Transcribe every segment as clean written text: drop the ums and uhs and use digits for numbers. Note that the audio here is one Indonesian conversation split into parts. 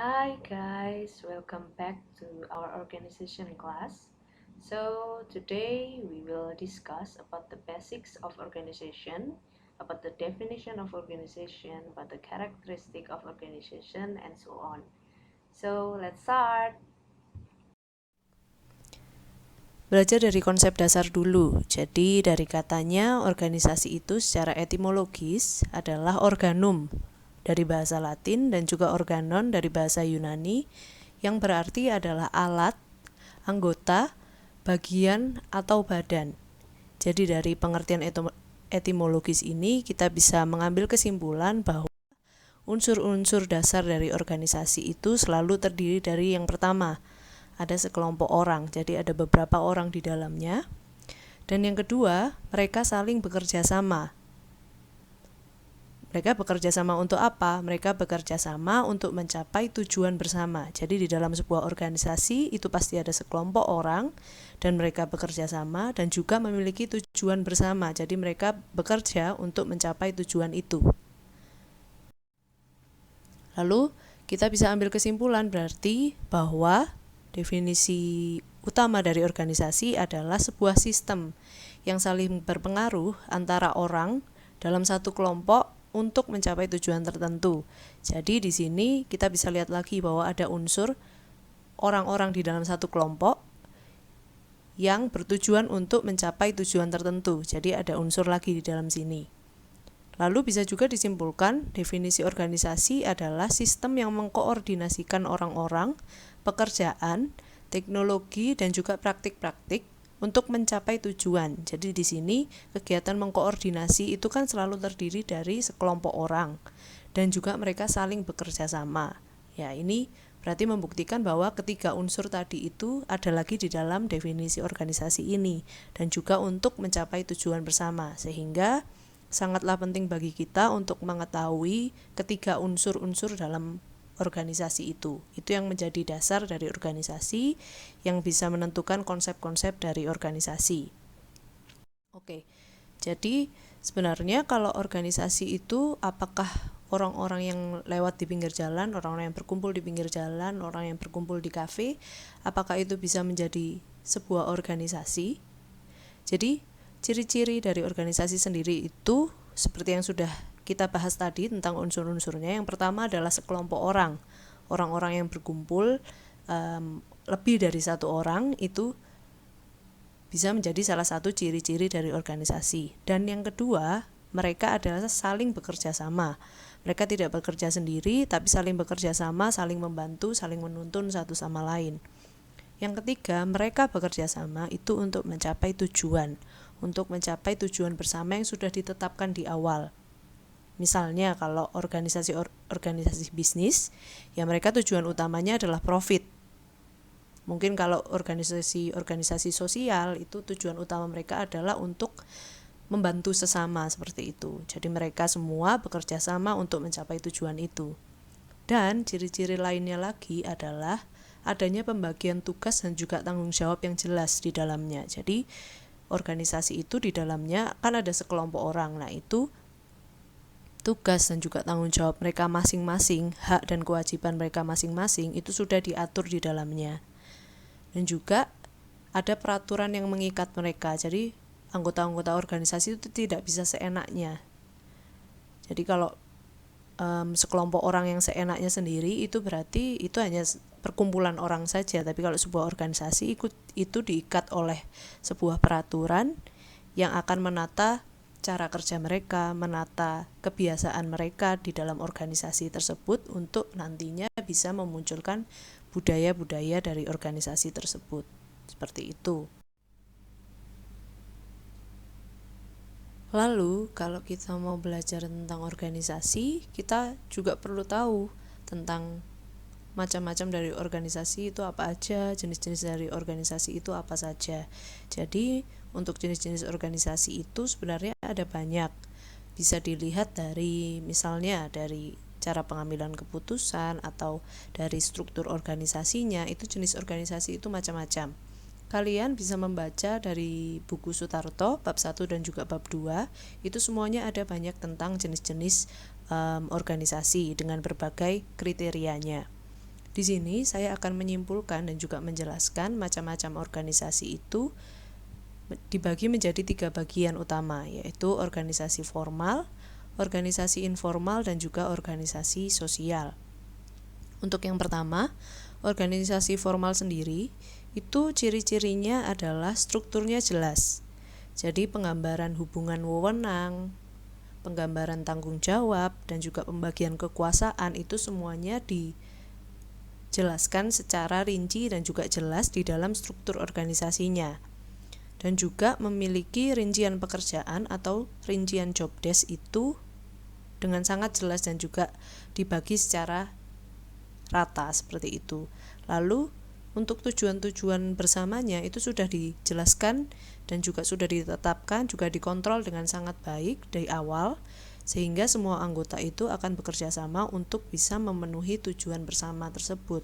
Hi guys, welcome back to our organization class. So today we will discuss about the basics of organization, about the definition of organization, about the characteristic of organization and so on. So let's start. Belajar dari konsep dasar dulu. Jadi dari katanya organisasi itu secara etimologis adalah organum dari bahasa Latin dan juga organon dari bahasa Yunani yang berarti adalah alat, anggota, bagian atau badan. Jadi dari pengertian etimologis ini kita bisa mengambil kesimpulan bahwa unsur-unsur dasar dari organisasi itu selalu terdiri dari yang pertama, ada sekelompok orang, jadi ada beberapa orang di dalamnya. Dan yang kedua, mereka saling bekerja sama. Mereka bekerja sama untuk apa? Mereka bekerja sama untuk mencapai tujuan bersama. Jadi di dalam sebuah organisasi itu pasti ada sekelompok orang dan mereka bekerja sama dan juga memiliki tujuan bersama. Jadi mereka bekerja untuk mencapai tujuan itu. Lalu kita bisa ambil kesimpulan berarti bahwa definisi utama dari organisasi adalah sebuah sistem yang saling berpengaruh antara orang dalam satu kelompok untuk mencapai tujuan tertentu. Jadi di sini kita bisa lihat lagi bahwa ada unsur orang-orang di dalam satu kelompok yang bertujuan untuk mencapai tujuan tertentu. Jadi ada unsur lagi di dalam sini. Lalu bisa juga disimpulkan definisi organisasi adalah sistem yang mengkoordinasikan orang-orang, pekerjaan, teknologi dan juga praktik-praktik untuk mencapai tujuan. Jadi di sini kegiatan mengkoordinasi itu kan selalu terdiri dari sekelompok orang dan juga mereka saling bekerja sama. Ya, ini berarti membuktikan bahwa ketiga unsur tadi itu ada lagi di dalam definisi organisasi ini dan juga untuk mencapai tujuan bersama, sehingga sangatlah penting bagi kita untuk mengetahui ketiga unsur-unsur dalam organisasi itu. Itu yang menjadi dasar dari organisasi yang bisa menentukan konsep-konsep dari organisasi. Oke, jadi sebenarnya kalau organisasi itu apakah orang-orang yang lewat di pinggir jalan, orang-orang yang berkumpul di pinggir jalan, orang yang berkumpul di kafe, apakah itu bisa menjadi sebuah organisasi? Jadi ciri-ciri dari organisasi sendiri itu seperti yang sudah kita bahas tadi tentang unsur-unsurnya. Yang pertama adalah sekelompok orang. Orang-orang yang berkumpul lebih dari satu orang itu bisa menjadi salah satu ciri-ciri dari organisasi. Dan yang kedua, mereka adalah saling bekerja sama. Mereka tidak bekerja sendiri, tapi saling bekerja sama, saling membantu, saling menuntun satu sama lain. Yang ketiga, mereka bekerja sama itu untuk mencapai tujuan bersama yang sudah ditetapkan di awal. Misalnya kalau organisasi bisnis, ya mereka tujuan utamanya adalah profit. Mungkin kalau organisasi sosial itu tujuan utama mereka adalah untuk membantu sesama seperti itu. Jadi mereka semua bekerja sama untuk mencapai tujuan itu. Dan ciri-ciri lainnya lagi adalah adanya pembagian tugas dan juga tanggung jawab yang jelas di dalamnya. Jadi organisasi itu di dalamnya kan ada sekelompok orang. Nah, itu tugas dan juga tanggung jawab mereka masing-masing, hak dan kewajiban mereka masing-masing itu sudah diatur di dalamnya. Dan juga ada peraturan yang mengikat mereka. Jadi anggota-anggota organisasi itu tidak bisa seenaknya. Jadi kalau sekelompok orang yang seenaknya sendiri itu berarti itu hanya perkumpulan orang saja. Tapi kalau sebuah organisasi itu diikat oleh sebuah peraturan yang akan menata cara kerja mereka, menata kebiasaan mereka di dalam organisasi tersebut untuk nantinya bisa memunculkan budaya-budaya dari organisasi tersebut. Seperti itu. Lalu, kalau kita mau belajar tentang organisasi, kita juga perlu tahu tentang macam-macam dari organisasi itu apa aja, jenis-jenis dari organisasi itu apa saja. Jadi, untuk jenis-jenis organisasi itu sebenarnya ada banyak. Bisa dilihat dari misalnya dari cara pengambilan keputusan atau dari struktur organisasinya, itu jenis organisasi itu macam-macam. Kalian bisa membaca dari buku Sutarto bab 1 dan juga bab 2. Itu semuanya ada banyak tentang jenis-jenis organisasi dengan berbagai kriterianya. Di sini saya akan menyimpulkan dan juga menjelaskan macam-macam organisasi itu dibagi menjadi 3 bagian utama, yaitu organisasi formal, organisasi informal, dan juga organisasi sosial. Untuk yang pertama, organisasi formal sendiri itu ciri-cirinya adalah strukturnya jelas. Jadi penggambaran hubungan wewenang, penggambaran tanggung jawab, dan juga pembagian kekuasaan itu semuanya dijelaskan secara rinci dan juga jelas di dalam struktur organisasinya. Dan juga memiliki rincian pekerjaan atau rincian job desk itu dengan sangat jelas dan juga dibagi secara rata seperti itu. Lalu untuk tujuan-tujuan bersamanya itu sudah dijelaskan dan juga sudah ditetapkan, juga dikontrol dengan sangat baik dari awal, sehingga semua anggota itu akan bekerja sama untuk bisa memenuhi tujuan bersama tersebut.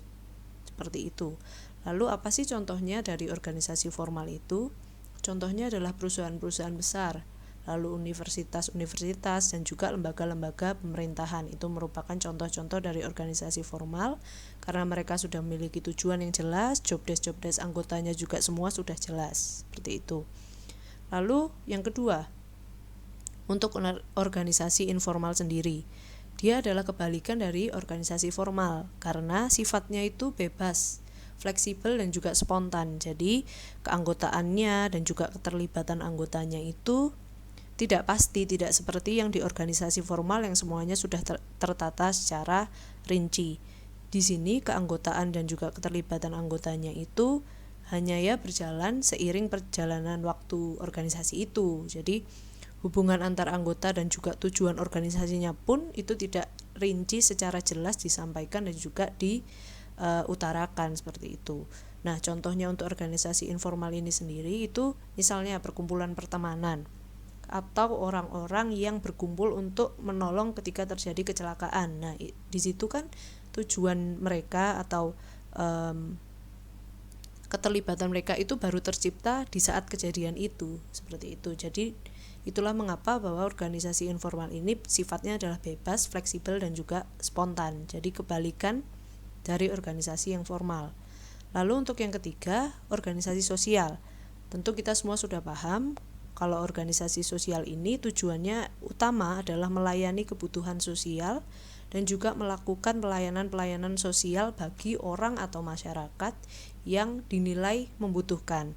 Seperti itu. Lalu apa sih contohnya dari organisasi formal itu? Contohnya adalah perusahaan-perusahaan besar, lalu universitas-universitas, dan juga lembaga-lembaga pemerintahan. Itu merupakan contoh-contoh dari organisasi formal karena mereka sudah memiliki tujuan yang jelas, job desk anggotanya juga semua sudah jelas. Seperti itu. Lalu yang kedua, untuk organisasi informal sendiri, dia adalah kebalikan dari organisasi formal karena sifatnya itu bebas, fleksibel, dan juga spontan. Jadi keanggotaannya dan juga keterlibatan anggotanya itu tidak pasti, tidak seperti yang di organisasi formal yang semuanya sudah tertata secara rinci. Di sini keanggotaan dan juga keterlibatan anggotanya itu hanya berjalan seiring perjalanan waktu organisasi itu. Jadi hubungan antar anggota dan juga tujuan organisasinya pun itu tidak rinci secara jelas disampaikan dan juga diutarakan seperti itu. Nah, contohnya untuk organisasi informal ini sendiri itu misalnya perkumpulan pertemanan atau orang-orang yang berkumpul untuk menolong ketika terjadi kecelakaan. Nah, di situ kan tujuan mereka atau keterlibatan mereka itu baru tercipta di saat kejadian itu, seperti itu. Jadi itulah mengapa bahwa organisasi informal ini sifatnya adalah bebas, fleksibel, dan juga spontan. Jadi kebalikan dari organisasi yang formal. Lalu untuk yang ketiga, organisasi sosial. Tentu kita semua sudah paham kalau organisasi sosial ini tujuannya utama adalah melayani kebutuhan sosial dan juga melakukan pelayanan-pelayanan sosial bagi orang atau masyarakat yang dinilai membutuhkan.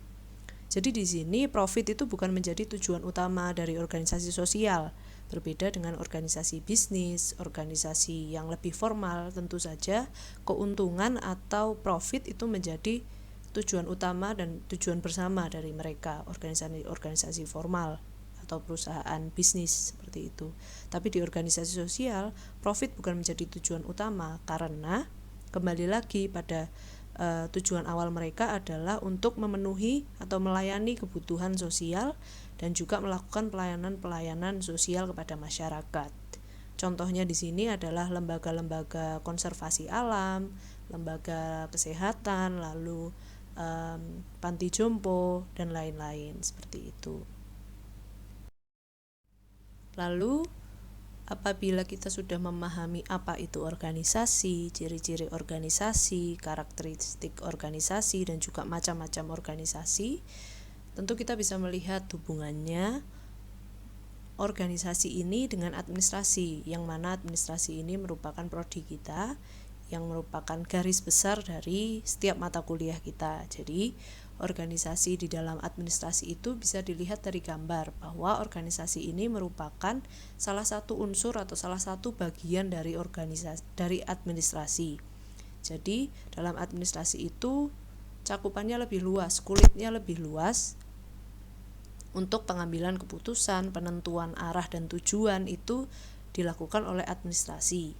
Jadi di sini profit itu bukan menjadi tujuan utama dari organisasi sosial. Berbeda dengan organisasi bisnis, organisasi yang lebih formal, tentu saja keuntungan atau profit itu menjadi tujuan utama dan tujuan bersama dari mereka, organisasi formal atau perusahaan bisnis seperti itu. Tapi di organisasi sosial, profit bukan menjadi tujuan utama karena kembali lagi pada tujuan awal mereka adalah untuk memenuhi atau melayani kebutuhan sosial dan juga melakukan pelayanan-pelayanan sosial kepada masyarakat. Contohnya di sini adalah lembaga-lembaga konservasi alam, lembaga kesehatan, lalu panti jompo, dan lain-lain seperti itu. Lalu apabila kita sudah memahami apa itu organisasi, ciri-ciri organisasi, karakteristik organisasi, dan juga macam-macam organisasi, tentu kita bisa melihat hubungannya organisasi ini dengan administrasi, yang mana administrasi ini merupakan prodi kita, yang merupakan garis besar dari setiap mata kuliah kita. Jadi organisasi di dalam administrasi itu bisa dilihat dari gambar bahwa organisasi ini merupakan salah satu unsur atau salah satu bagian dari administrasi. Jadi dalam administrasi itu cakupannya lebih luas, kulitnya lebih luas. Untuk pengambilan keputusan, penentuan arah dan tujuan itu dilakukan oleh administrasi,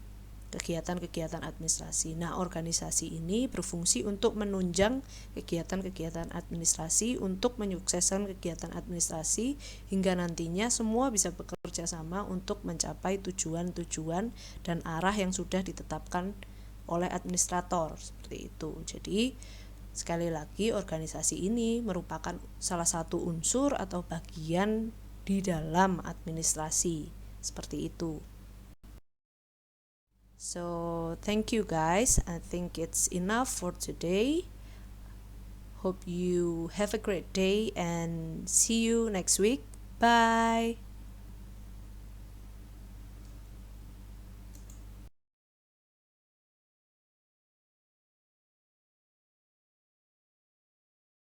kegiatan-kegiatan administrasi. Nah, organisasi ini berfungsi untuk menunjang kegiatan-kegiatan administrasi, untuk menyukseskan kegiatan administrasi hingga nantinya semua bisa bekerja sama untuk mencapai tujuan-tujuan dan arah yang sudah ditetapkan oleh administrator, seperti itu. Jadi sekali lagi, organisasi ini merupakan salah satu unsur atau bagian di dalam administrasi, seperti itu. So thank you guys. I think it's enough for today. Hope you have a great day and see you next week. Bye.